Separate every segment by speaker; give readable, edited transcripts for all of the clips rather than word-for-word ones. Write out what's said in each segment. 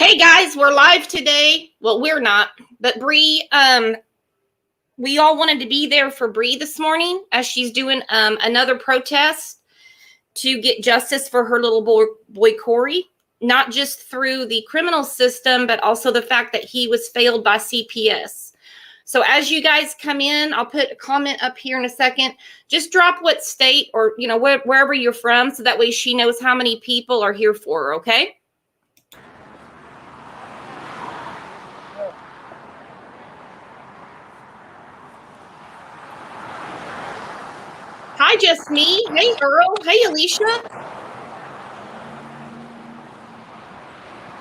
Speaker 1: Hey guys, we're live today. Well, we're not, but Bree, we all wanted to be there for Bree this morning as she's doing another protest to get justice for her little boy Corey, not just through the criminal system, but also the fact that he was failed by CPS. So as you guys come in, I'll put a comment up here in a second. Just drop what state or, wherever you're from, so that way she knows how many people are here for her, okay? Hi, just me. Hey, Earl. Hey, Alicia.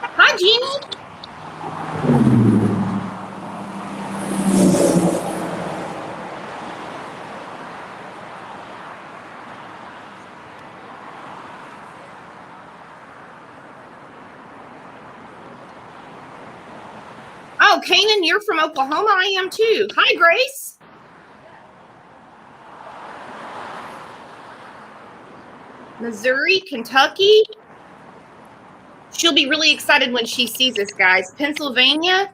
Speaker 1: Hi, Jeannie. Oh, Kanan, you're from Oklahoma. I am too. Hi, Grace. Missouri, Kentucky. She'll be really excited when she sees this, guys. Pennsylvania.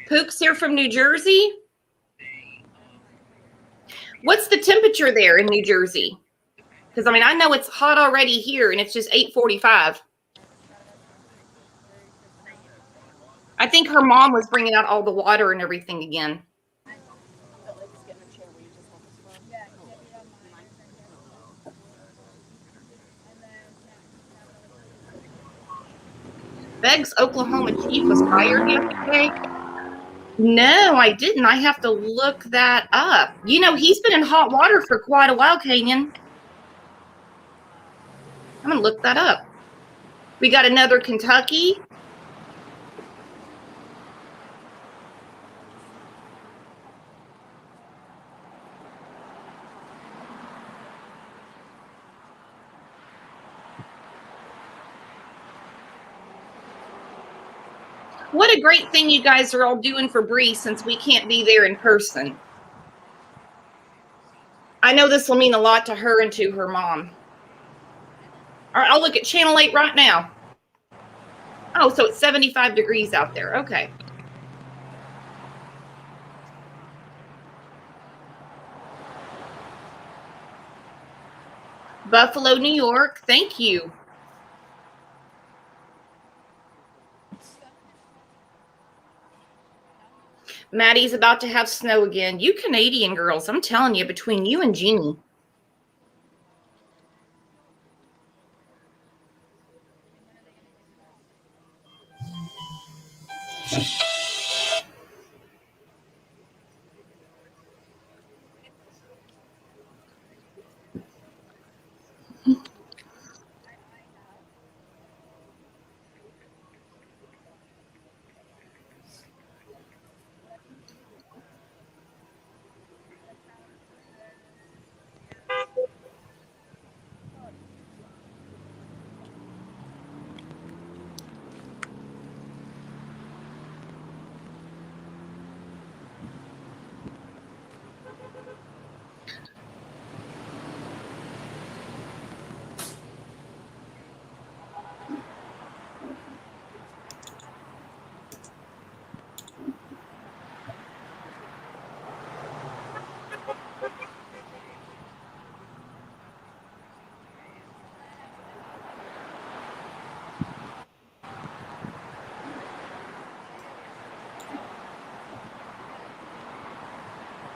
Speaker 1: Pook's here from New Jersey. What's the temperature there in New Jersey? Because, I know it's hot already here, and it's just 8:45. I think her mom was bringing out all the water and everything again. Beg's Oklahoma chief was fired yesterday. No, I didn't. I have to look that up. He's been in hot water for quite a while, Kenyon. I'm going to look that up. We got another Kentucky. What a great thing you guys are all doing for Bree since we can't be there in person. I know this will mean a lot to her and to her mom. All right, I'll look at Channel 8 right now. Oh, so it's 75 degrees out there. Okay. Buffalo, New York. Thank you. Maddie's about to have snow again. You Canadian girls, I'm telling you, between you and Jeannie.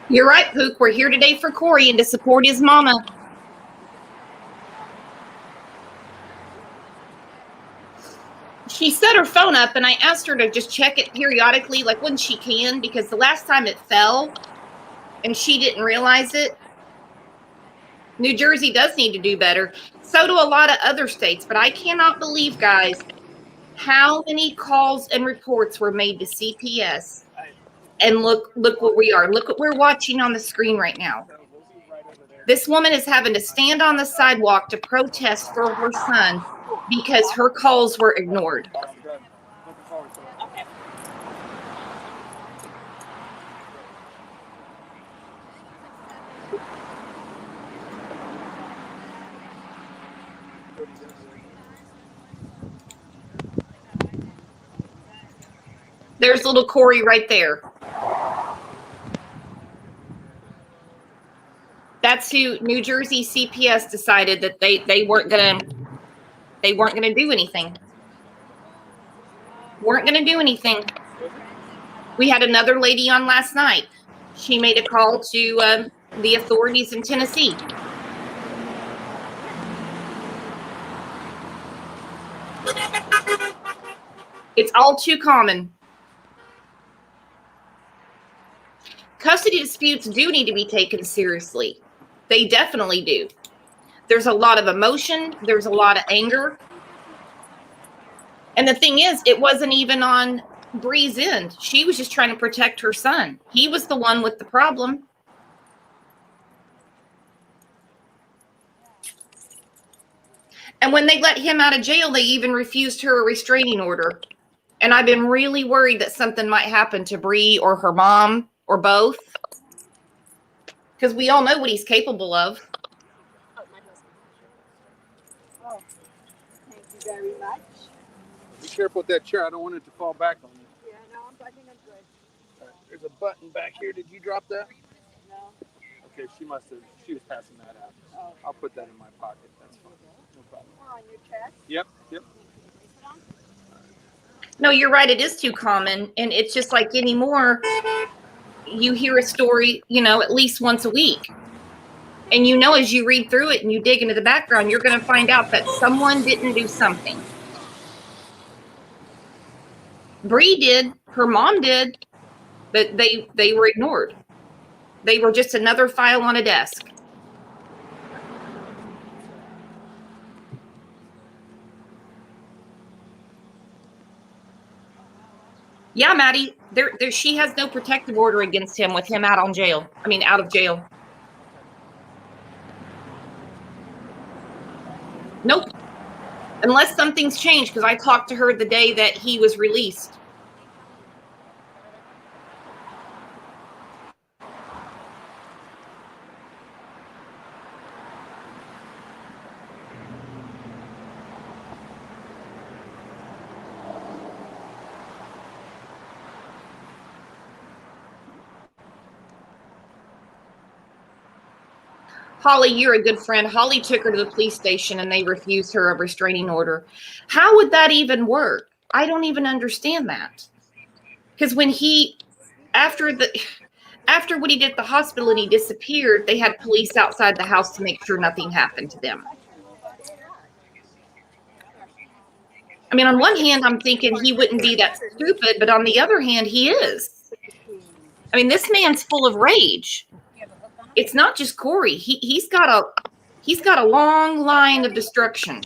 Speaker 1: You're right, Pook. We're here today for Corey and to support his mama. She set her phone up, and I asked her to just check it periodically, like when she can, because the last time it fell, and she didn't realize it. New Jersey does need to do better. So do a lot of other states. But I cannot believe, guys, how many calls and reports were made to CPS. And look what we are. Look what we're watching on the screen right now. This woman is having to stand on the sidewalk to protest for her son because her calls were ignored. There's little Corey right there. That's who New Jersey CPS decided that they weren't gonna do anything. Weren't gonna do anything. We had another lady on last night. She made a call to the authorities in Tennessee. It's all too common. Custody disputes do need to be taken seriously. They definitely do. There's a lot of emotion. There's a lot of anger. And the thing is, it wasn't even on Bree's end. She was just trying to protect her son. He was the one with the problem. And when they let him out of jail, they even refused her a restraining order. And I've been really worried that something might happen to Bree or her mom or both. Because we all know what he's capable of.
Speaker 2: Oh, thank you very much.
Speaker 3: Be careful with that chair. I don't want it to fall back on you.
Speaker 2: Yeah, no, I think I'm good.
Speaker 3: Right, there's a button back here. Did you drop that?
Speaker 2: No.
Speaker 3: Okay, she was passing that out.
Speaker 2: Oh.
Speaker 3: I'll put that in my pocket. That's fine. No problem.
Speaker 2: Or on your chest.
Speaker 3: Yep.
Speaker 1: No, you're right. It is too common. And it's just like anymore, you hear a story, at least once a week. And as you read through it and you dig into the background, you're going to find out that someone didn't do something. Bree did, her mom did, but they were ignored. They were just another file on a desk. Yeah, Maddie, she has no protective order against him with him out of jail. Nope. Unless something's changed, because I talked to her the day that he was released. Holly, you're a good friend. Holly took her to the police station and they refused her a restraining order. How would that even work? I don't even understand that. Because when after what he did at the hospital and he disappeared, they had police outside the house to make sure nothing happened to them. I mean, on one hand, I'm thinking he wouldn't be that stupid, but on the other hand, he is. I mean, this man's full of rage. It's not just Corey. He's got a long line of destruction.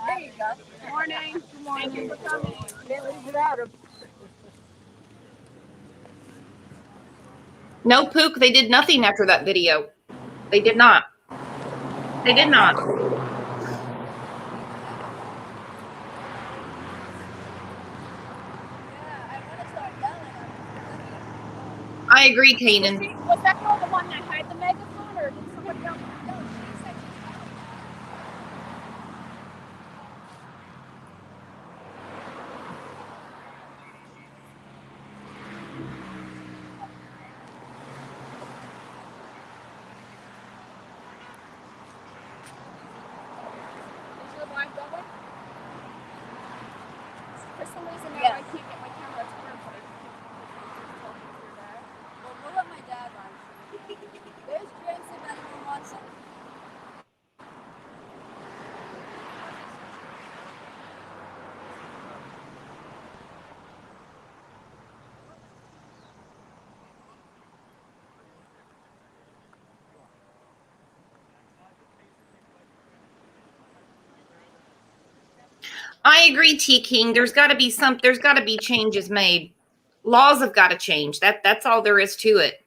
Speaker 2: There you go. Good morning. Good morning. Thank you for coming. Can't leave without him.
Speaker 1: No, Pook, they did nothing after that video. They did not. They did not. I agree, Kanan.
Speaker 2: Was that girl the one that had the megaphone, or did somebody else? Is your line going? For some reason now I can't get my camera to turn, but I well, we'll let my dad run. There's James if anyone wants it.
Speaker 1: I agree, T King. There's got to be changes made. Laws have got to change. That's all there is to it.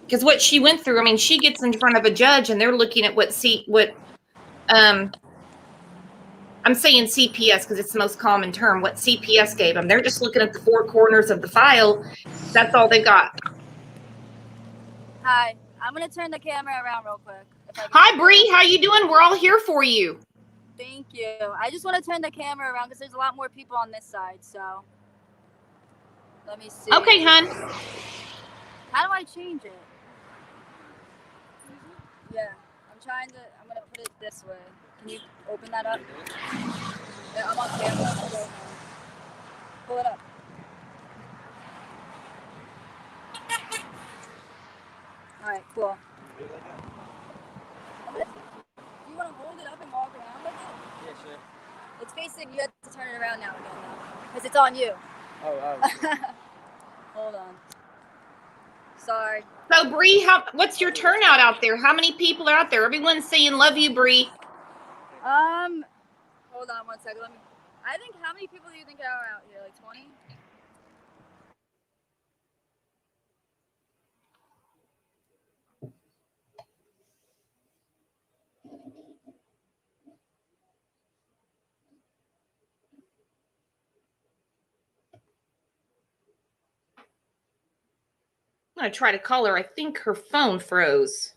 Speaker 1: Because what she went through, I mean, she gets in front of a judge and they're looking at I'm saying CPS because it's the most common term, what CPS gave them. They're just looking at the four corners of the file. That's all they got.
Speaker 2: Hi, I'm gonna turn the camera around real quick.
Speaker 1: Hi, Bree. How you doing? We're all here for you.
Speaker 2: Thank you. I just want to turn the camera around because there's a lot more people on this side. So let me see.
Speaker 1: Okay, hun.
Speaker 2: How do I change it? Yeah, I'm gonna put it this way. Can you open that up? Yeah, I'm on camera. Pull it up. All right, cool. Do you want to hold it up and walk around with it?
Speaker 4: Yeah, sure.
Speaker 2: It's facing, you have to turn it around now again, though, because it's on you.
Speaker 4: Oh.
Speaker 2: Hold on. Sorry.
Speaker 1: So, Bree, what's your turnout out there? How many people are out there? Everyone's saying love you, Bree.
Speaker 2: Hold on one second. I think, how many people do you think are out here? Like 20?
Speaker 1: I'm going to try to call her. I think her phone froze.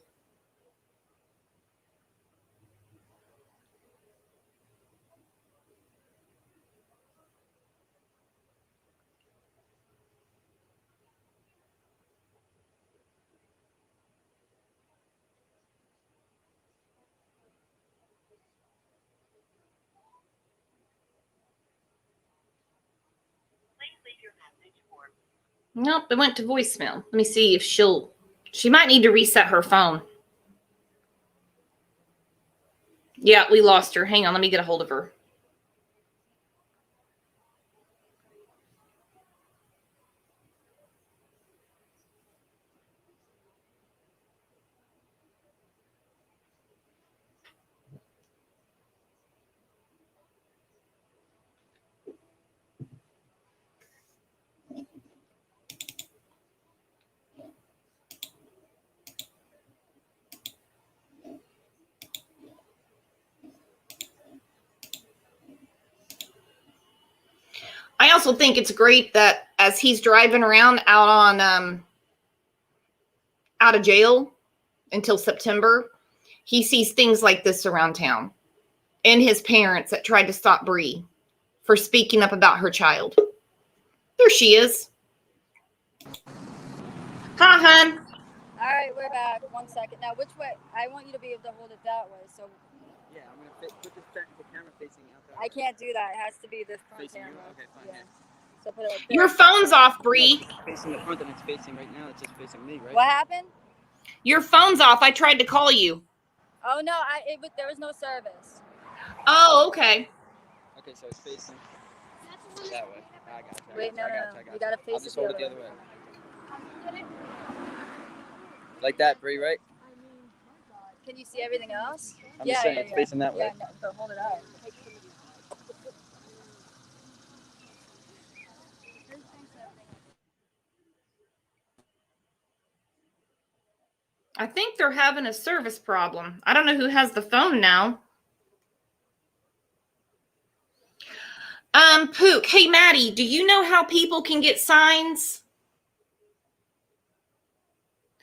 Speaker 1: Nope, it went to voicemail. Let me see if she might need to reset her phone. Yeah, we lost her. Hang on, let me get a hold of her. I also think it's great that as he's driving around out of jail until September, he sees things like this around town and his parents that tried to stop Bree for speaking up about her child. There she is. Hi, hun.
Speaker 2: All right, we're back. 1 second. Now, which way? I want you to be able to hold it that way. So
Speaker 4: Yeah, I'm gonna put the camera facing out there.
Speaker 2: I can't do that. It has to be the front
Speaker 4: Facing
Speaker 2: camera.
Speaker 4: you? Okay, fine.
Speaker 2: Yeah. So put it like this.
Speaker 1: Your phone's off, Bree.
Speaker 4: No, facing the front, and it's facing right now. It's just facing me, right?
Speaker 2: What happened?
Speaker 1: Your phone's off. I tried to call you.
Speaker 2: Oh no, there was no service.
Speaker 1: Oh, okay.
Speaker 4: Okay, so it's facing that way. I got you.
Speaker 2: Wait, no. You gotta face
Speaker 4: I'll
Speaker 2: it
Speaker 4: just
Speaker 2: the
Speaker 4: hold
Speaker 2: other
Speaker 4: it the other way. Like that, Bree, right?
Speaker 2: Can you see everything else?
Speaker 4: I'm just saying it's facing that way.
Speaker 2: Yeah, no, but hold it up.
Speaker 1: I think they're having a service problem. I don't know who has the phone now. Pook. Hey, Maddie, do you know how people can get signs?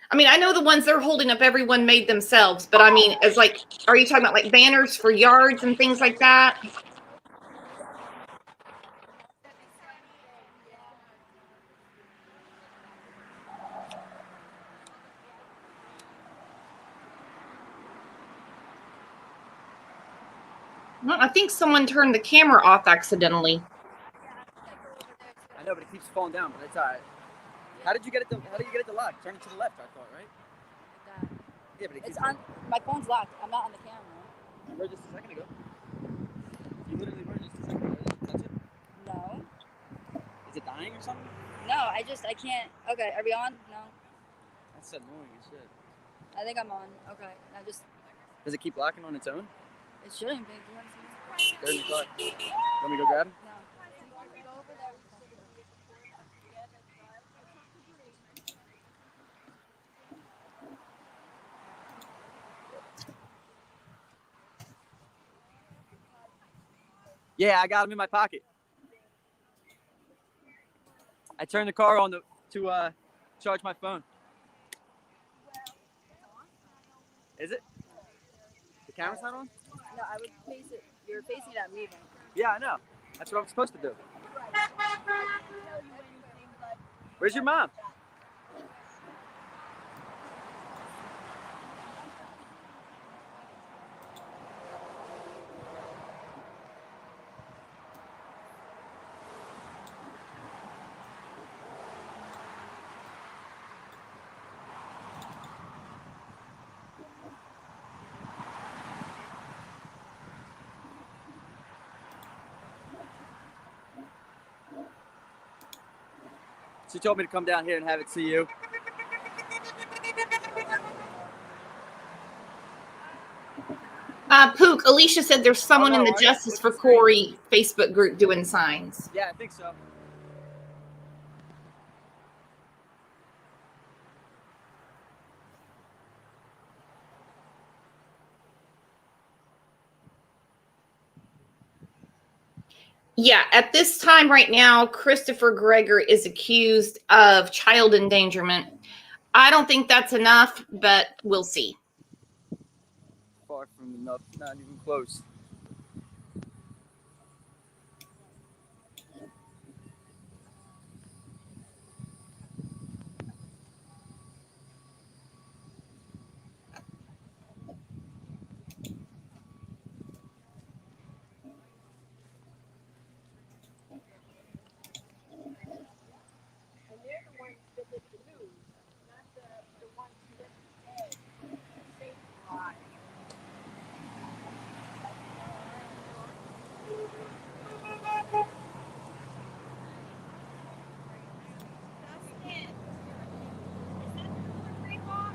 Speaker 1: I mean, I know the ones they're holding up, everyone made themselves, but I mean, as like, are you talking about like banners for yards and things like that? Well, I think someone turned the camera off accidentally.
Speaker 4: I know, but it keeps falling down, but it's alright. How did you get it to lock? Turn it to the left, I thought, right?
Speaker 2: Like that.
Speaker 4: Yeah, but it keeps
Speaker 2: It's on. My phone's locked. I'm not on the camera.
Speaker 4: You were just a second ago. You literally were just a second ago. Did you touch it?
Speaker 2: No.
Speaker 4: Is it dying or something?
Speaker 2: No, I can't. Okay, are we on? No.
Speaker 4: That's annoying as shit.
Speaker 2: I think I'm on. Okay, now just.
Speaker 4: Does it keep locking on its own?
Speaker 2: It shouldn't be. Do you want to see?
Speaker 4: They're in the car. Want me to go grab him?
Speaker 2: No. Go over there.
Speaker 4: Yeah, I got them in my pocket. I turned the car on to charge my phone. Is it? The camera's not on?
Speaker 2: No, I would face it. You're facing it at me then.
Speaker 4: Yeah, I know. That's what I'm supposed to do. Where's your mom? She told me to come down here and have it see you.
Speaker 1: Pook, Alicia said there's someone
Speaker 4: no,
Speaker 1: in the
Speaker 4: are you?
Speaker 1: Justice
Speaker 4: What's
Speaker 1: for
Speaker 4: the screen?
Speaker 1: Corey Facebook group doing signs.
Speaker 4: Yeah, I think so.
Speaker 1: Yeah, at this time right now, Christopher Greger is accused of child endangerment. I don't think that's enough, but we'll see.
Speaker 4: Far from enough, not even close.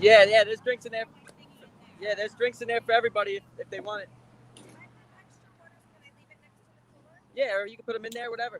Speaker 4: Yeah, there's drinks in there. Yeah, there's drinks in there for everybody if they want it. Yeah, or you can put them in there, whatever.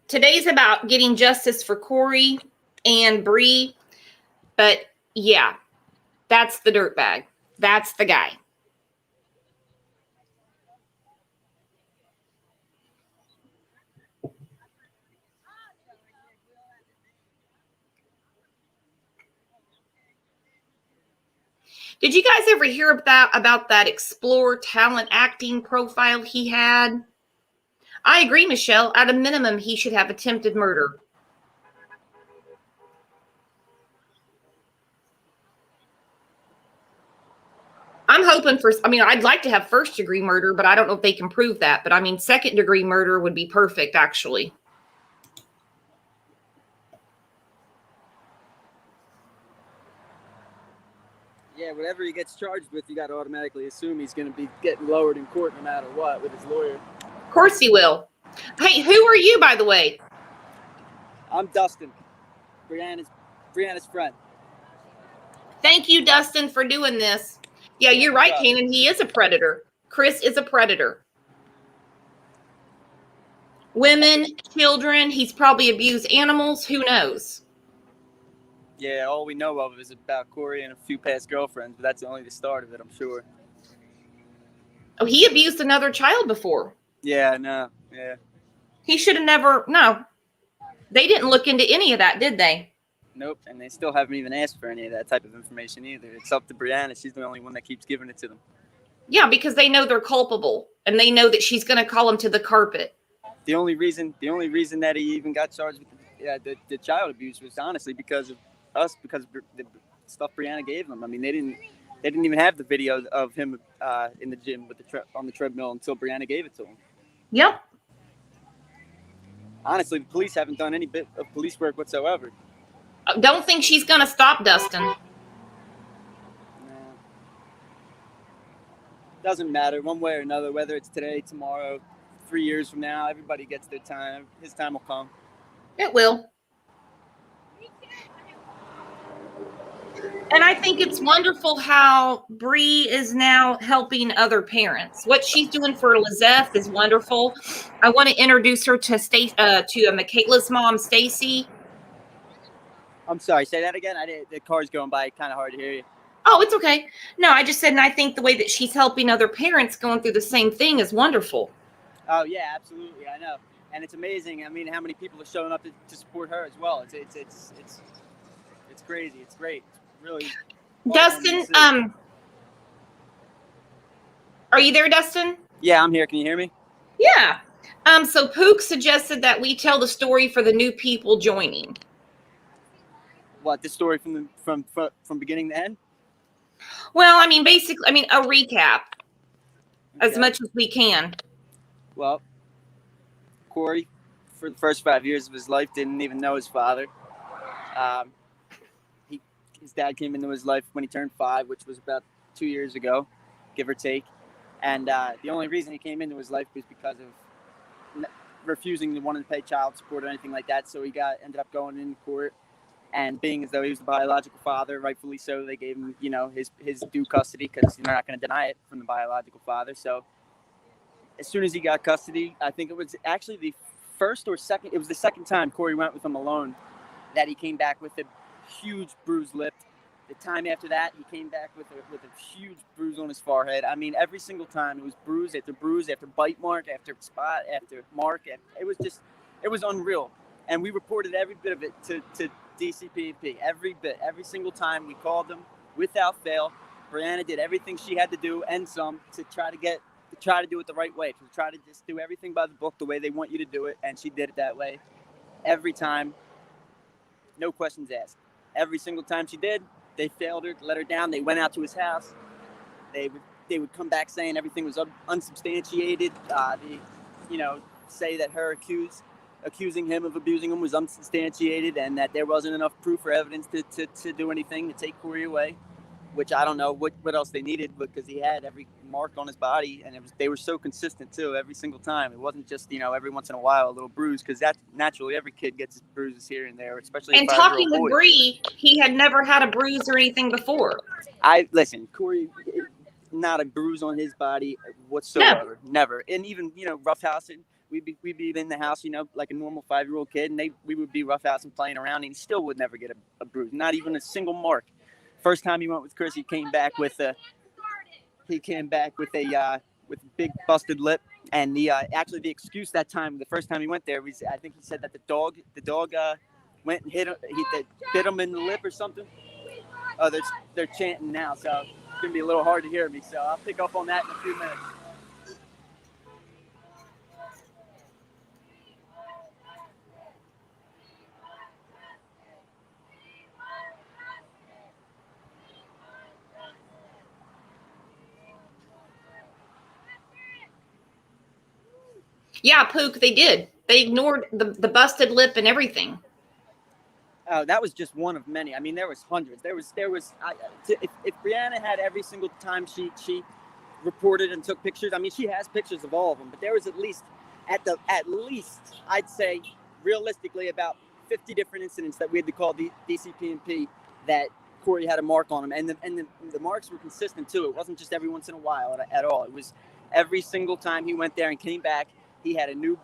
Speaker 1: Today's about getting justice for Corey and Bree, but yeah, that's the dirtbag. That's the guy. Did you guys ever hear about that Explore talent acting profile he had? I agree, Michelle. At a minimum, he should have attempted murder. I'm hoping for, I'd like to have first degree murder, but I don't know if they can prove that. But second degree murder would be perfect, actually.
Speaker 4: Yeah, whatever he gets charged with, you got to automatically assume he's going to be getting lowered in court no matter what with his lawyer.
Speaker 1: Of course he will. Hey, who are you, by the way?
Speaker 4: I'm Dustin, Brianna's friend.
Speaker 1: Thank you, Dustin, for doing this. Yeah, you're right, Kanan. He is a predator. Chris is a predator. Women, children, he's probably abused animals. Who knows?
Speaker 4: Yeah, all we know of is about Corey and a few past girlfriends, but that's only the start of it, I'm sure.
Speaker 1: Oh, he abused another child before.
Speaker 4: Yeah, no, yeah.
Speaker 1: He should have never, no. They didn't look into any of that, did they?
Speaker 4: Nope, and they still haven't even asked for any of that type of information either. It's up to Brianna. She's the only one that keeps giving it to them.
Speaker 1: Yeah, because they know they're culpable, and they know that she's going to call him to the carpet.
Speaker 4: the only reason that he even got charged with the child abuse was honestly because of us, because of the stuff Brianna gave them. I mean, they didn't even have the video of him in the gym with on the treadmill until Brianna gave it to him.
Speaker 1: Yep.
Speaker 4: Honestly, the police haven't done any bit of police work whatsoever.
Speaker 1: Don't think she's going to stop Dustin.
Speaker 4: No. Doesn't matter one way or another, whether it's today, tomorrow, 3 years from now. Everybody gets their time. His time will come.
Speaker 1: It will. And I think it's wonderful how Bree is now helping other parents. What she's doing for Lizeth is wonderful. I want to introduce her to Michaela's mom, Stacy.
Speaker 4: I'm sorry, say that again. The car's going by, kind of hard to hear you.
Speaker 1: Oh, it's okay. No, I just said, and I think the way that she's helping other parents going through the same thing is wonderful.
Speaker 4: Oh yeah, absolutely. I know, and it's amazing. I mean, how many people are showing up to support her as well? It's crazy. It's great. It's really.
Speaker 1: Dustin, are you there, Dustin?
Speaker 4: Yeah, I'm here. Can you hear me?
Speaker 1: Yeah. So Pook suggested that we tell the story for the new people joining.
Speaker 4: What, the story from beginning to end?
Speaker 1: Well, I mean, basically, a recap as
Speaker 4: Okay.
Speaker 1: much as we can.
Speaker 4: Well, Corey, for the first 5 years of his life, didn't even know his father. His dad came into his life when he turned 5, which was about 2 years ago, give or take. And the only reason he came into his life was because of refusing to want to pay child support or anything like that. So he ended up going into court, and being as though he was the biological father, rightfully so, they gave him, his due custody, because they're not going to deny it from the biological father. So as soon as he got custody, I think it was actually the second time Corey went with him alone that he came back with a huge bruised lip. The time after that, he came back with a huge bruise on his forehead. I mean, every single time it was bruise after bite mark, after spot, after mark. It was unreal. And we reported every bit of it to DCP&P, every bit, every single time we called them without fail. Brianna did everything she had to do and some to try to do it the right way, to try to just do everything by the book the way they want you to do it, and she did it that way every time, no questions asked. Every single time she did, they failed her, let her down. They went out to his house. They would come back saying everything was unsubstantiated. Say that her accusing him of abusing him was unsubstantiated, and that there wasn't enough proof or evidence to do anything to take Corey away. Which I don't know what else they needed, because he had every mark on his body, and they were so consistent too every single time. It wasn't just every once in a while a little bruise, because that's naturally every kid gets his bruises here and there, especially.
Speaker 1: And talking with Bree, he had never had a bruise or anything before.
Speaker 4: Corey, not a bruise on his body whatsoever, never. And even roughhousing, we'd be in the house, like a normal 5-year-old kid, and we would be roughhousing, playing around, and he still would never get a bruise, not even a single mark. First time he went with Chris, he came back with a big busted lip, and the excuse that time, the first time he went there, I think he said that the dog went and bit him in the lip or something. Oh, they're chanting now, so it's gonna be a little hard to hear me. So I'll pick up on that in a few minutes.
Speaker 1: Yeah, Pook, they did. They ignored the busted lip and everything.
Speaker 4: Oh, that was just one of many. I mean, there was hundreds. If Brianna had every single time she reported and took pictures, I mean, she has pictures of all of them, but there was at least I'd say realistically about 50 different incidents that we had to call DCP&P that Corey had a mark on him, and the marks were consistent too. It wasn't just every once in a while at all. It was every single time he went there and came back, he had a new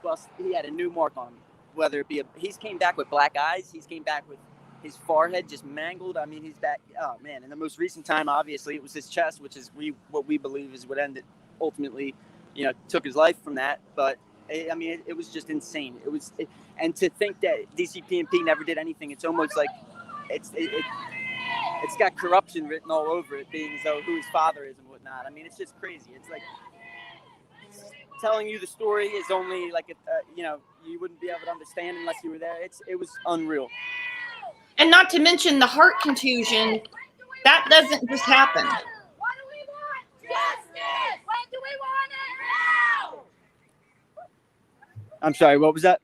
Speaker 4: mark on him. Whether it be he's came back with black eyes, he's came back with his forehead just mangled. I mean, he's back. Oh man! And the most recent time, obviously, it was his chest, which is what we believe is what ended ultimately, took his life from that. But it was just insane. And to think that DCP&P never did anything, it's almost like it's got corruption written all over it, being as though who his father is and whatnot. I mean, it's just crazy. It's like telling you the story is only like you wouldn't be able to understand unless you were there. It was unreal.
Speaker 1: And not to mention the heart contusion. That doesn't just happen.
Speaker 2: What do we want? Justice! When do we want it? Now!
Speaker 4: I'm sorry, what was that?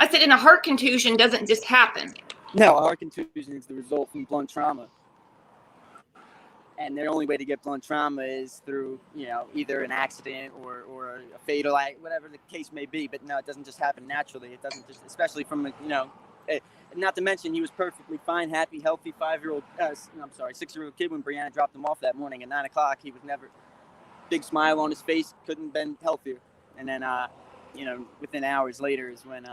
Speaker 1: I said, and a heart contusion doesn't just happen.
Speaker 4: No, a heart contusion is the result from blunt trauma. And the only way to get blunt trauma is through, either an accident or a fatal act, whatever the case may be. But no, it doesn't just happen naturally. It doesn't just, especially from, not to mention he was perfectly fine, happy, healthy 6-year-old kid when Brianna dropped him off that morning at 9 o'clock. He was never, big smile on his face, couldn't have been healthier. And then, within hours later is when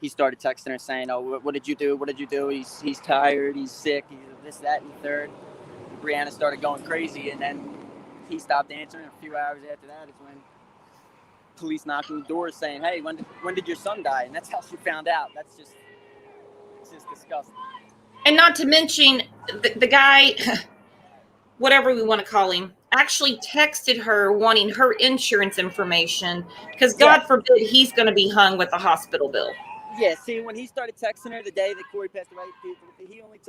Speaker 4: he started texting her saying, "Oh, what did you do? What did you do? He's tired, he's sick, he's this, that, and the third." Brianna started going crazy, and then he stopped answering. A few hours after that is when police knocked on the door saying, "Hey, when did your son die?" And that's how she found out. It's just disgusting.
Speaker 1: And not to mention the guy, whatever we want to call him, actually texted her wanting her insurance information because God forbid he's going to be hung with a hospital bill.
Speaker 4: Yeah, see, when he started texting her the day that Corey passed away,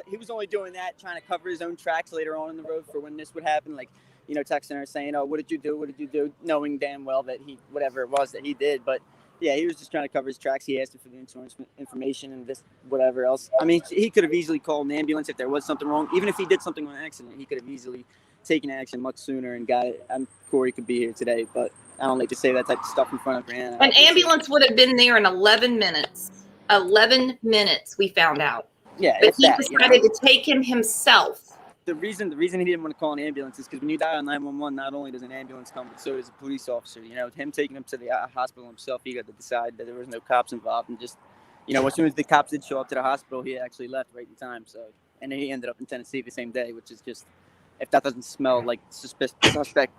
Speaker 4: he was only doing that, trying to cover his own tracks later on in the road for when this would happen. Like, texting her saying, "Oh, what did you do? What did you do?" Knowing damn well that whatever it was that he did. But yeah, he was just trying to cover his tracks. He asked her for the insurance information and this, whatever else. I mean, he could have easily called an ambulance if there was something wrong. Even if he did something on accident, he could have easily taken action much sooner and got it. Corey could be here today, but I don't like to say that type of stuff in front of Brianna.
Speaker 1: An ambulance would have been there in 11 minutes. 11 minutes, we found out.
Speaker 4: Yeah,
Speaker 1: but he decided to take him himself.
Speaker 4: The reason he didn't want to call an ambulance is because when you die on 911, not only does an ambulance come, but so does a police officer. Him taking him to the hospital himself, he got to decide that there was no cops involved, and just, as soon as the cops did show up to the hospital, he actually left right in time. So, and then he ended up in Tennessee the same day, which is just, if that doesn't smell like suspect,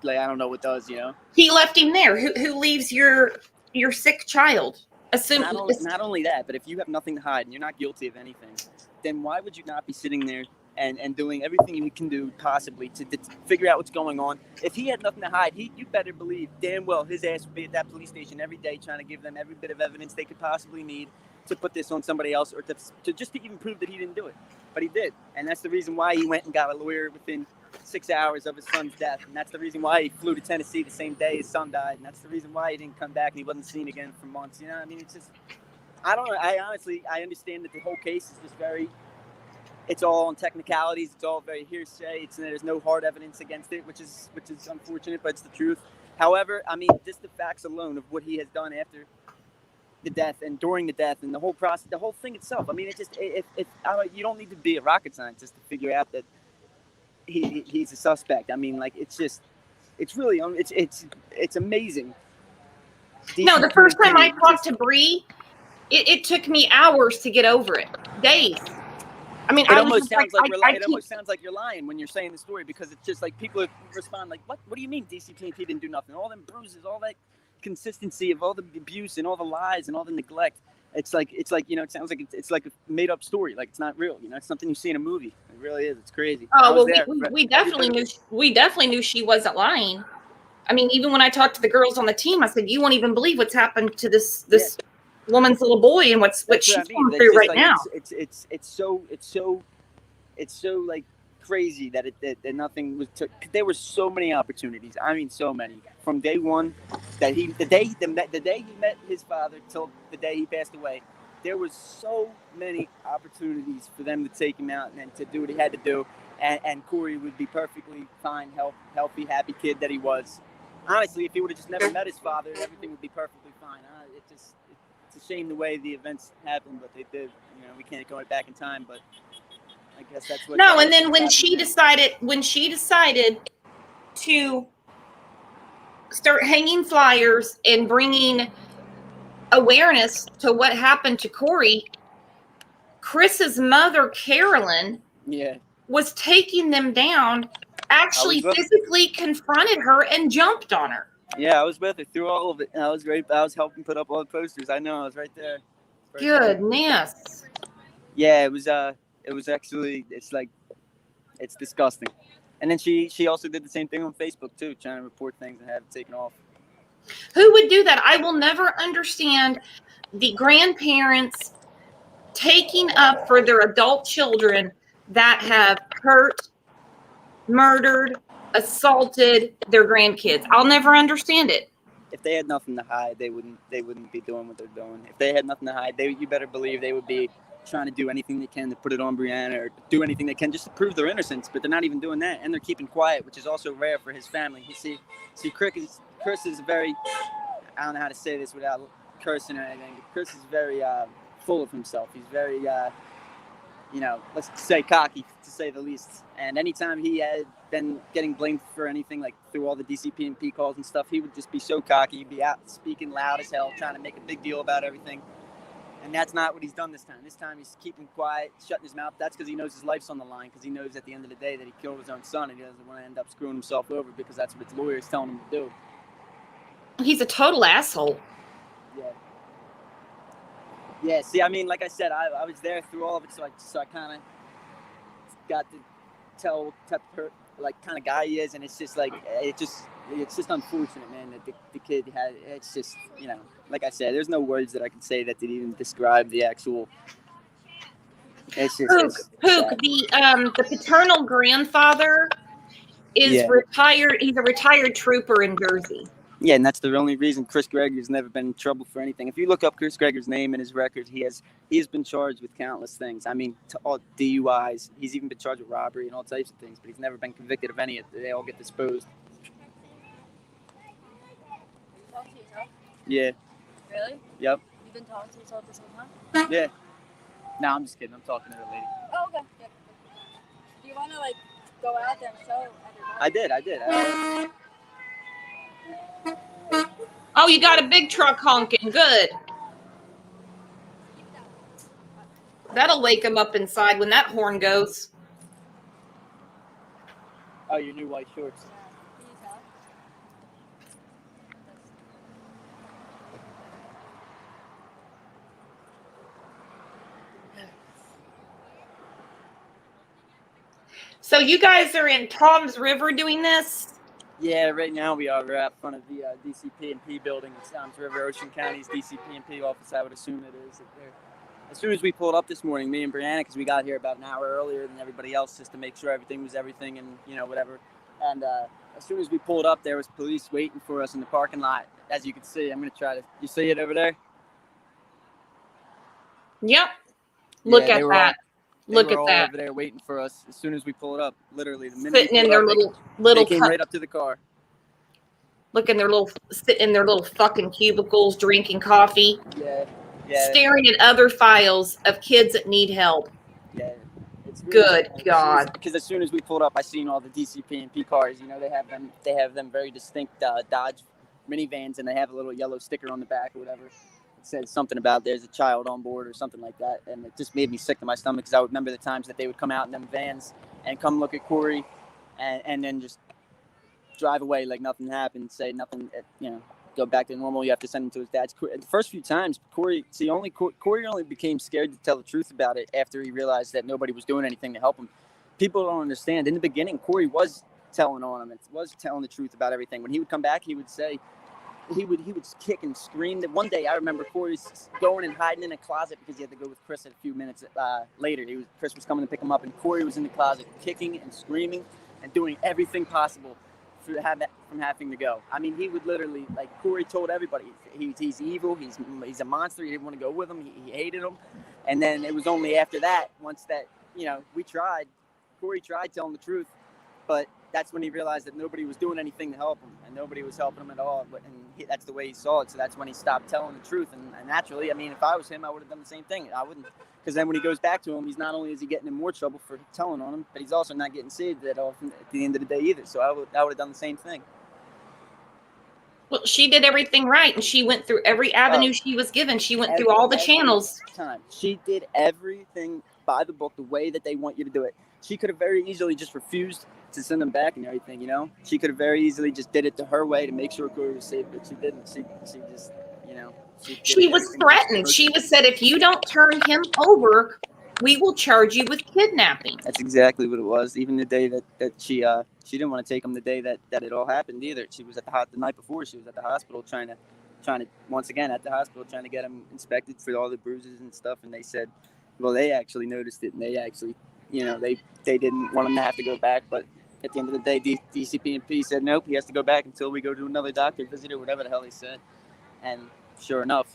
Speaker 4: like I don't know what does.
Speaker 1: He left him there. Who leaves your sick child?
Speaker 4: Not only that, but if you have nothing to hide and you're not guilty of anything, then why would you not be sitting there and doing everything you can do possibly to figure out what's going on? If he had nothing to hide, you better believe damn well his ass would be at that police station every day trying to give them every bit of evidence they could possibly need to put this on somebody else or to just to even prove that he didn't do it. But he did. And that's the reason why he went and got a lawyer within 6 hours of his son's death. And that's the reason why he flew to Tennessee the same day his son died. And that's the reason why he didn't come back and he wasn't seen again for months. I mean, it's just, I don't know. I understand that the whole case is just it's all on technicalities. It's all very hearsay. There's no hard evidence against it, which is unfortunate, but it's the truth. However, I mean, just the facts alone of what he has done after the death and during the death and the whole process, the whole thing itself. I mean, you don't need to be a rocket scientist to figure out that he's a suspect. I mean, like, it's really, it's amazing.
Speaker 1: No, the first time I talked to Bree, it took me hours to get over it. Days. I mean,
Speaker 4: it almost sounds like you're lying when you're saying the story, because it's just like people respond like, what do you mean DCP didn't do nothing? All them bruises, all that consistency of all the abuse and all the lies and all the neglect. It's like it sounds like it's like a made up story. Like, it's not real. It's something you see in a movie. It really is. It's crazy.
Speaker 1: Oh, well, we definitely knew she wasn't lying. I mean, even when I talked to the girls on the team, I said, "You won't even believe what's happened to this woman's little boy and what she's going through right now."
Speaker 4: It's so like crazy that nothing was. There were so many opportunities. I mean, so many from day one that the day he met his father till the day he passed away. There was so many opportunities for them to take him out and to do what he had to do, and Corey would be perfectly fine, healthy, happy kid that he was. Honestly, if he would have just never met his father, everything would be perfectly fine. It's a shame the way the events happened, but they did. We can't go back in time, but I guess that's what.
Speaker 1: No, and then when she decided to start hanging flyers and bringing awareness to what happened to Corey, Chris's mother, Carolyn, was taking them down. Actually, physically confronted her and jumped on her.
Speaker 4: Yeah, I was with her through all of it. I was helping put up all the posters. I know, I was right there.
Speaker 1: Goodness.
Speaker 4: Yeah, it was actually, it's disgusting. And then she also did the same thing on Facebook too, trying to report things and have it taken off.
Speaker 1: Who would do that? I will never understand the grandparents taking up for their adult children that have hurt, murdered, assaulted their grandkids. I'll never understand it.
Speaker 4: If they had nothing to hide, they wouldn't be doing what they're doing. If they had nothing to hide, you better believe they would be trying to do anything they can to put it on Brianna, or do anything they can just to prove their innocence. But they're not even doing that, and they're keeping quiet, which is also rare for his family. You see, Chris is very, I don't know how to say this without cursing or anything, but Chris is very full of himself. He's very, let's say cocky, to say the least. And anytime he had been getting blamed for anything, like through all the DCP&P calls and stuff, he would just be so cocky. He'd be out speaking loud as hell, trying to make a big deal about everything. And that's not what he's done this time. This time he's keeping quiet, shutting his mouth. That's because he knows his life's on the line, because he knows at the end of the day that he killed his own son, and he doesn't want to end up screwing himself over, because that's what his lawyer's telling him to do.
Speaker 1: He's a total asshole.
Speaker 4: Yeah, see, I mean, like I said, I was there through all of it, so I kind of got to tell what type of kind of guy he is, and it's just like, it's just unfortunate, man, that the kid had, it's just, like I said, there's no words that I can say that even describe the actual, it's just,
Speaker 1: Pook, the paternal grandfather is retired, he's a retired trooper in Jersey.
Speaker 4: Yeah, and that's the only reason Chris Greger's never been in trouble for anything. If you look up Chris Greger's name and his record, he has been charged with countless things. I mean, all DUIs. He's even been charged with robbery and all types of things, but he's never been convicted of any of it. They all get disposed.
Speaker 2: Talking to yourself?
Speaker 4: Yeah.
Speaker 2: Really?
Speaker 4: Yep.
Speaker 2: You've been talking to yourself this whole time?
Speaker 4: Yeah. No, I'm just kidding. I'm talking to the lady.
Speaker 2: Oh, okay. Yeah. Do you want to, go out there and show everybody?
Speaker 4: I did.
Speaker 1: Oh, you got a big truck honking. Good. That'll wake him up inside when that horn goes.
Speaker 4: Oh, your new white shorts.
Speaker 1: So you guys are in Tom's River doing this?
Speaker 4: Yeah, right now we're out front of the DCP&P building in Tom's River, Ocean County's DCP&P office. I would assume it is. As soon as we pulled up this morning, me and Brianna, because we got here about an hour earlier than everybody else, just to make sure everything was everything and whatever. And as soon as we pulled up, there was police waiting for us in the parking lot. As you can see, I'm gonna try to. You see it over there?
Speaker 1: Yep. Look at that. Look at
Speaker 4: all
Speaker 1: that.
Speaker 4: Over there waiting for us as soon as we pulled up. Literally, the minute
Speaker 1: Sitting in their little
Speaker 4: they came right up to the car.
Speaker 1: Sitting in their little fucking cubicles, drinking coffee.
Speaker 4: Yeah.
Speaker 1: Staring at other files of kids that need help.
Speaker 4: Yeah. It's really
Speaker 1: Good God.
Speaker 4: Because as soon as we pulled up, I seen all the DCP&P cars. They have them very distinct Dodge minivans, and they have a little yellow sticker on the back or whatever. Said something about there's a child on board or something like that, and it just made me sick to my stomach, because I would remember the times that they would come out in them vans and come look at Corey and then just drive away like nothing happened, say nothing, go back to normal. You have to send him to his dad's. The first few times, Corey only became scared to tell the truth about it after he realized that nobody was doing anything to help him. People don't understand. In the beginning, Corey was telling on him, and was telling the truth about everything. When he would come back, he would say, he would kick and scream. That one day I remember Corey's going and hiding in a closet because he had to go with Chris a few minutes later. Chris was coming to pick him up, and Corey was in the closet kicking and screaming and doing everything possible from having to go. I mean, he would literally, Corey told everybody, he's evil, he's a monster, he didn't want to go with him, he hated him. And then it was only after that, once that, Corey tried telling the truth, but that's when he realized that nobody was doing anything to help him, and nobody was helping him at all. And that's the way he saw it. So that's when he stopped telling the truth. And naturally, I mean, if I was him, I would have done the same thing. I wouldn't, because then when he goes back to him, he's not only is he getting in more trouble for telling on him, but he's also not getting saved at all at the end of the day either. So I would have done the same thing.
Speaker 1: Well, she did everything right, and she went through every avenue she was given. She went through all the channels.
Speaker 4: She did everything by the book, the way that they want you to do it. She could have very easily just refused to send them back and everything, She could have very easily just did it to her way to make sure Corey was safe, but she didn't. She just,
Speaker 1: She was threatened. She was said, if you don't turn him over, we will charge you with kidnapping.
Speaker 4: That's exactly what it was. Even the day that she didn't want to take him, the day that it all happened either. She was at the night before. She was at the hospital trying to once again at the hospital trying to get him inspected for all the bruises and stuff. And they said, well, they actually noticed it, and they actually, they didn't want him to have to go back. But at the end of the day, DCP&P said nope, he has to go back until we go to another doctor visit or whatever the hell they said. And sure enough,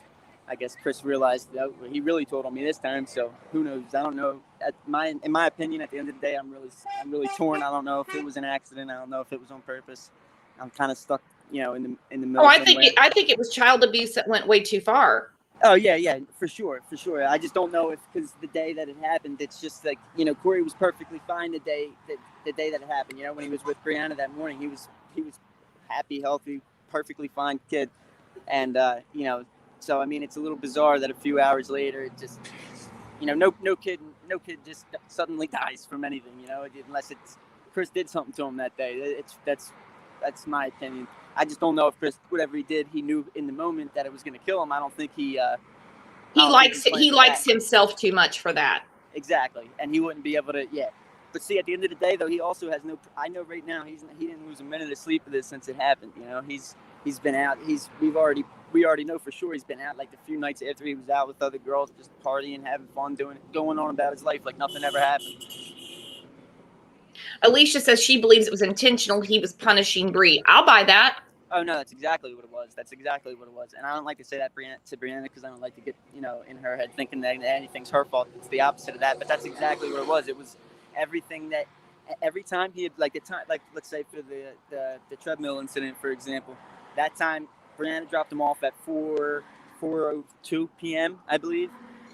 Speaker 4: I guess Chris realized that he really told on me this time. So who knows? I don't know. In my opinion, at the end of the day, I'm really torn. I don't know if it was an accident. I don't know if it was on purpose. I'm kind of stuck, in the middle.
Speaker 1: Oh, I think it was child abuse that went way too far.
Speaker 4: Oh yeah, for sure. I just don't know if because the day that it happened, it's just like Corey was perfectly fine the day that it happened. When he was with Brianna that morning, he was happy, healthy, perfectly fine kid, and So I mean, it's a little bizarre that a few hours later, it just, no kid just suddenly dies from anything, unless it's Chris did something to him that day. That's my opinion. I just don't know if Chris, whatever he did, he knew in the moment that it was going to kill him. I don't think he
Speaker 1: likes himself too much for that.
Speaker 4: Exactly, and he wouldn't be able to. Yeah, but see, at the end of the day, though, he also has no. I know right now he didn't lose a minute of sleep of this since it happened. He's been out. We already know for sure he's been out like the few nights after he was out with other girls, just partying, having fun, going on about his life like nothing ever happened.
Speaker 1: Alicia says she believes it was intentional. He was punishing Bree. I'll buy that.
Speaker 4: Oh no, that's exactly what it was. And I don't like to say that to Brianna because I don't like to get in her head thinking that anything's her fault. It's the opposite of that. But that's exactly what it was. It was everything that every time he had like let's say for the treadmill incident, for example, that time Brianna dropped him off at 4:02 p.m. I believe,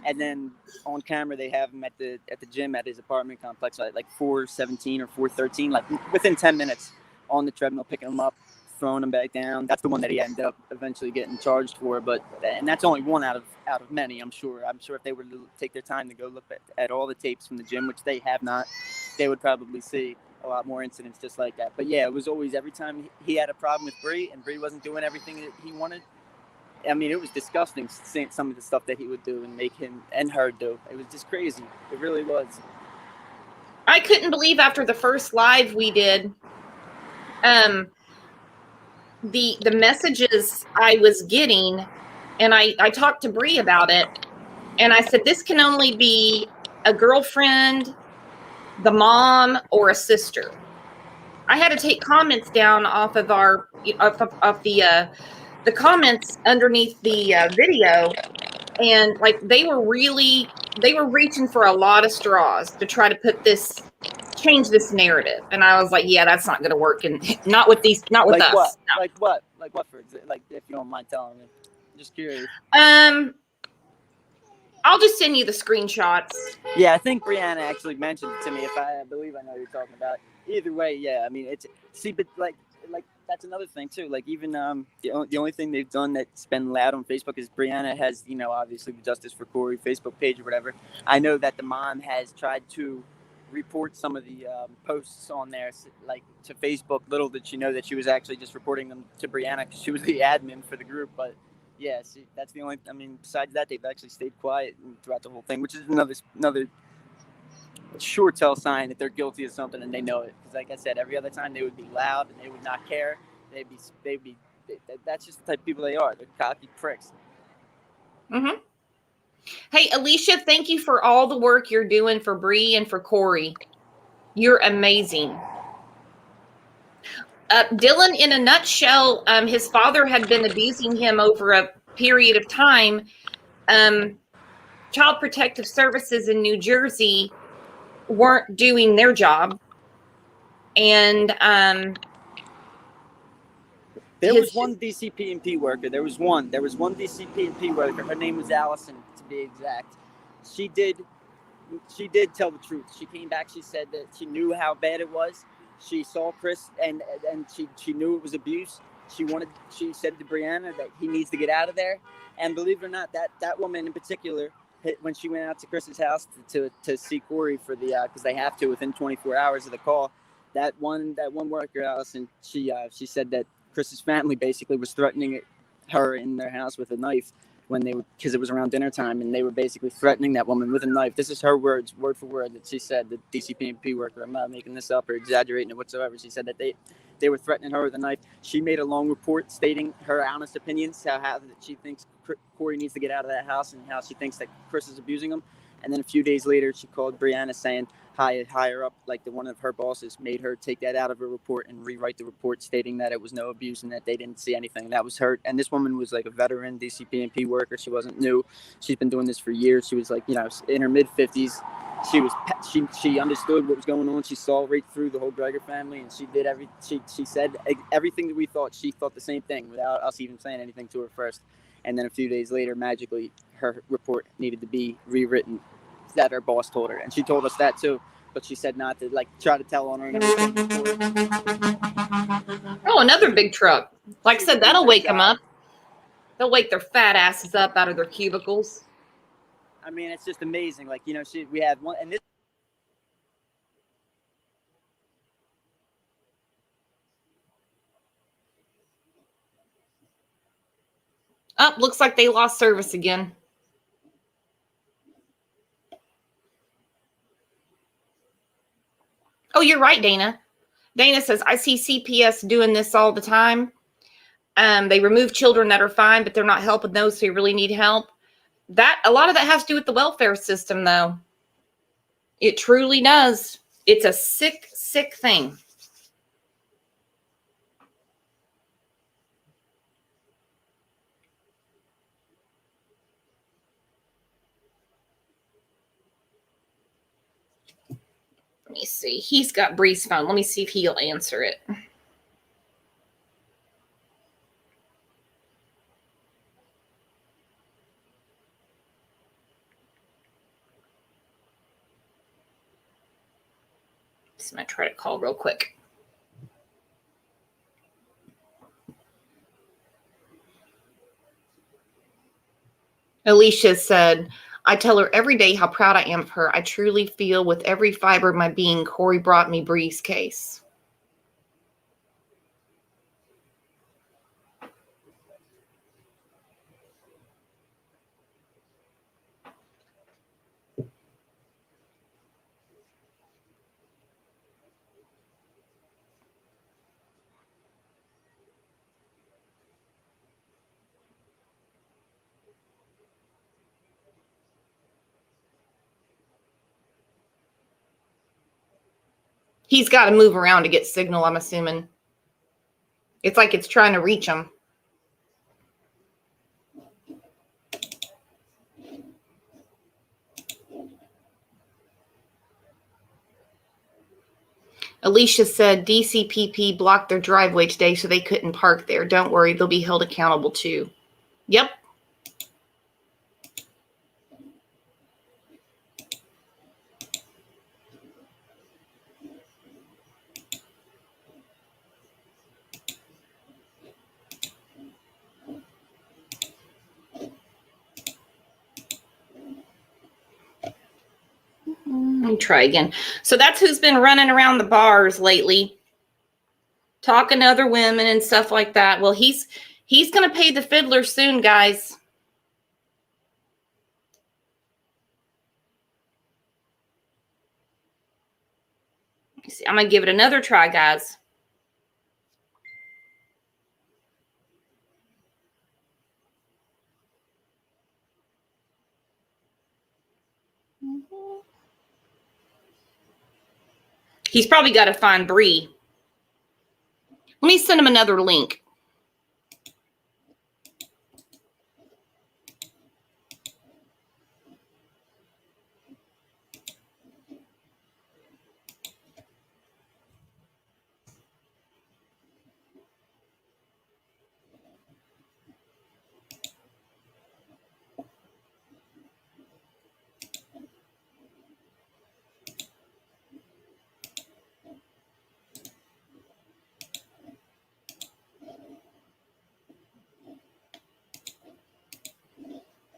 Speaker 4: and then on camera they have him at the gym at his apartment complex at like 4:17 or 4:13, like within 10 minutes on the treadmill, picking him up, throwing him back down. That's the one that he ended up eventually getting charged for. And that's only one out of many. I'm sure if they were to take their time to go look at all the tapes from the gym, which they have not, they would probably see a lot more incidents just like that. But yeah, it was always every time he had a problem with Bree and Bree wasn't doing everything that he wanted. I mean, it was disgusting seeing some of the stuff that he would do and make him and her do. It was just crazy. It really was.
Speaker 1: I couldn't believe after the first live we did, the messages I was getting, and I talked to Bree about it, and I said, this can only be a girlfriend, the mom, or a sister. I had to take comments down off of the comments underneath the video, and like they were reaching for a lot of straws to try to change this narrative. And I was like, yeah, that's not going to work, and not with us.
Speaker 4: What? No. Like what? For example, like if you don't mind telling me, I'm just curious.
Speaker 1: I'll just send you the screenshots.
Speaker 4: Yeah, I think Brianna actually mentioned it to me. I believe I know what you're talking about. Either way, yeah. I mean, but like that's another thing too. Like even the only thing they've done that's been loud on Facebook is Brianna has obviously the Justice for Corey Facebook page or whatever. I know that the mom has tried to report some of the posts on there like to Facebook. Little did she know that she was actually just reporting them to Brianna because she was the admin for the group. But yeah, see, that's the only. I mean, besides that, they've actually stayed quiet throughout the whole thing, which is another sure tell sign that they're guilty of something and they know it. Because like I said, every other time they would be loud and they would not care. That's just the type of people they are. They're cocky pricks.
Speaker 1: Mm-hmm. Hey, Alicia, thank you for all the work you're doing for Bree and for Corey. You're amazing. Dylan, in a nutshell, his father had been abusing him over a period of time. Child Protective Services in New Jersey weren't doing their job. And
Speaker 4: there was one DCP&P worker. There was one DCP&P worker. Her name was Allison, to be exact. She did tell the truth. She came back. She said that she knew how bad it was. She saw Chris and she knew it was abuse. She said to Brianna that he needs to get out of there. And believe it or not, that woman in particular, when she went out to Chris's house to see Corey for the because they have to within 24 hours of the call, that one worker, Allison, she said that Chris's family basically was threatening her in their house with a knife when they were, because it was around dinner time, and they were basically threatening that woman with a knife. This is her words, word for word, that she said, the DCPP worker. I'm not making this up or exaggerating it whatsoever. She said that they were threatening her with a knife. She made a long report stating her honest opinions, how that she thinks Corey needs to get out of that house and how she thinks that Chris is abusing him. And then a few days later, she called Brianna saying higher up, like one of her bosses made her take that out of her report and rewrite the report stating that it was no abuse and that they didn't see anything. That was her. And this woman was like a veteran DCPP worker. She wasn't new. She's been doing this for years. She was like, in her mid-50s. She understood what was going on. She saw right through the whole Greger family, and she said everything that we thought. She thought the same thing without us even saying anything to her first. And then a few days later, magically, her report needed to be rewritten that her boss told her. And she told us that too, but she said not to try to tell on her. And
Speaker 1: oh, another big truck. Like I said, that'll wake them up. They'll wake their fat asses up out of their cubicles.
Speaker 4: I mean, it's just amazing. We had one, and this.
Speaker 1: Oh, looks like they lost service again. Oh, you're right, Dana. Dana says, I see CPS doing this all the time. They remove children that are fine, but they're not helping those who really need help. A lot of that has to do with the welfare system, though. It truly does. It's a sick, sick thing. Let me see. He's got Bree's phone. Let me see if he'll answer it. So I'm going to try to call real quick. Alicia said, I tell her every day how proud I am of her. I truly feel with every fiber of my being, Corey brought me Bree's case. He's got to move around to get signal, I'm assuming. It's like it's trying to reach him. Alicia said DCPP blocked their driveway today so they couldn't park there. Don't worry, they'll be held accountable too. Yep. Let me try again. So that's who's been running around the bars lately, talking to other women and stuff like that. Well, he's going to pay the fiddler soon, guys. See, I'm going to give it another try, guys. He's probably got to find Bree. Let me send him another link.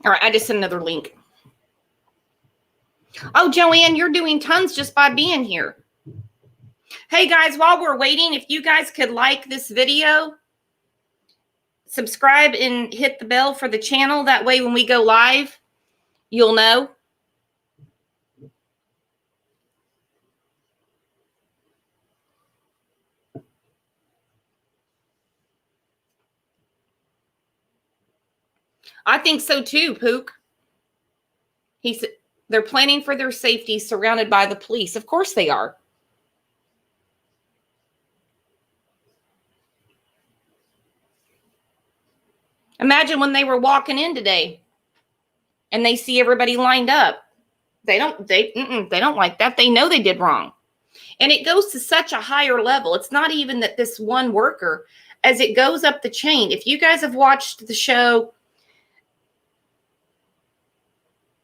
Speaker 1: All right, I just sent another link. Oh, Joanne, you're doing tons just by being here. Hey, guys, while we're waiting, if you guys could like this video, subscribe and hit the bell for the channel. That way when we go live, you'll know. I think so too, Pook. They're planning for their safety surrounded by the police. Of course they are. Imagine when they were walking in today and they see everybody lined up. They don't like that. They know they did wrong. And it goes to such a higher level. It's not even that this one worker, as it goes up the chain. If you guys have watched the show,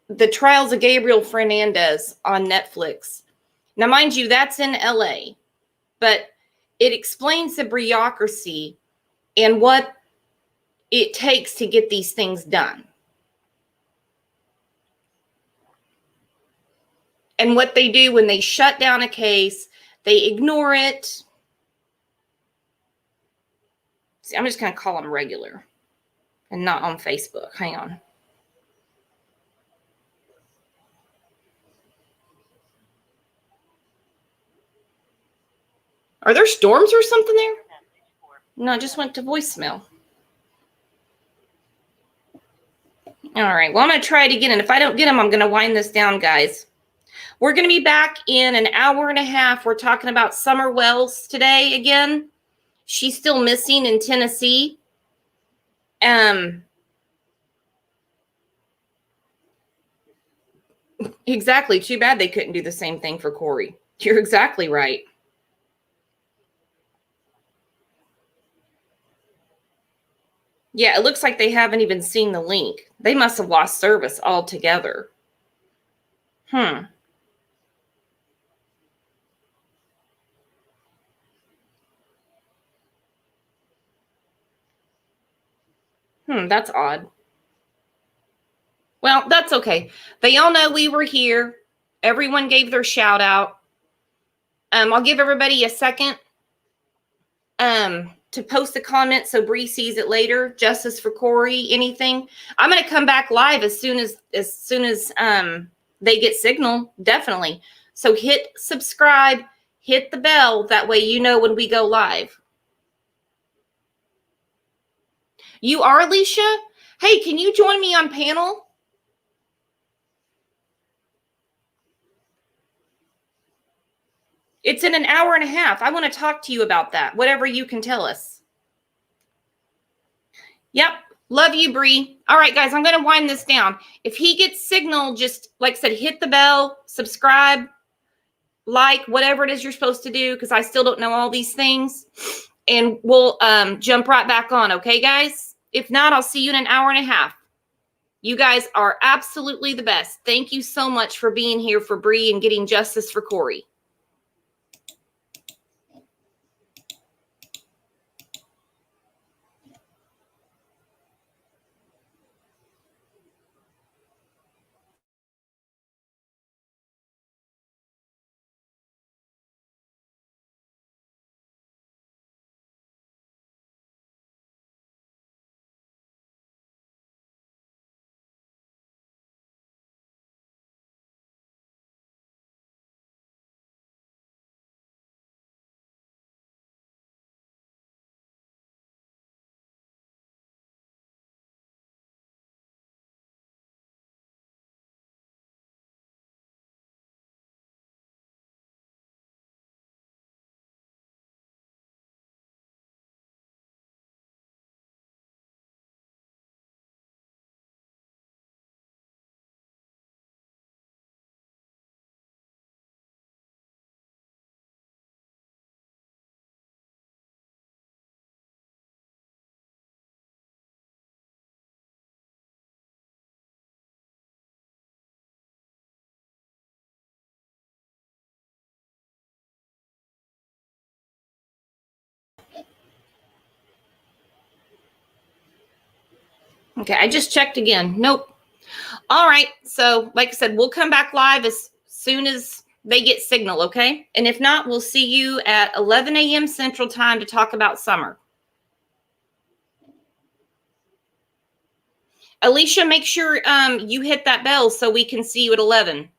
Speaker 1: The Trials of Gabriel Fernandez on Netflix. Now, mind you, that's in LA, but it explains the bureaucracy and what it takes to get these things done. And what they do when they shut down a case, they ignore it. See, I'm just going to call them regular and not on Facebook. Hang on. Are there storms or something there? No, I just went to voicemail. All right. Well, I'm going to try it again. And if I don't get them, I'm going to wind this down, guys. We're going to be back in an hour and a half. We're talking about Summer Wells today again. She's still missing in Tennessee. Exactly. Too bad they couldn't do the same thing for Corey. You're exactly right. Yeah, it looks like they haven't even seen the link. They must have lost service altogether. That's odd. Well, that's okay. They all know we were here. Everyone gave their shout out. I'll give everybody a second to post a comment so Bree sees it later. Justice for Corey, anything. I'm going to come back live as soon as they get signal, definitely. So hit subscribe, hit the bell. That way you know when we go live. You are, Alicia? Hey, can you join me on panel? It's in an hour and a half. I want to talk to you about that, whatever you can tell us. Yep. Love you, Bree. All right, guys, I'm going to wind this down. If he gets signal, just, like I said, hit the bell, subscribe, like, whatever it is you're supposed to do, because I still don't know all these things. And we'll jump right back on, okay, guys? If not, I'll see you in an hour and a half. You guys are absolutely the best. Thank you so much for being here for Bree and getting justice for Corey. Okay, I just checked again. Nope. All right. So, like I said, we'll come back live as soon as they get signal, okay? And if not, we'll see you at 11 a.m. Central Time to talk about Summer. Alicia, make sure you hit that bell so we can see you at 11.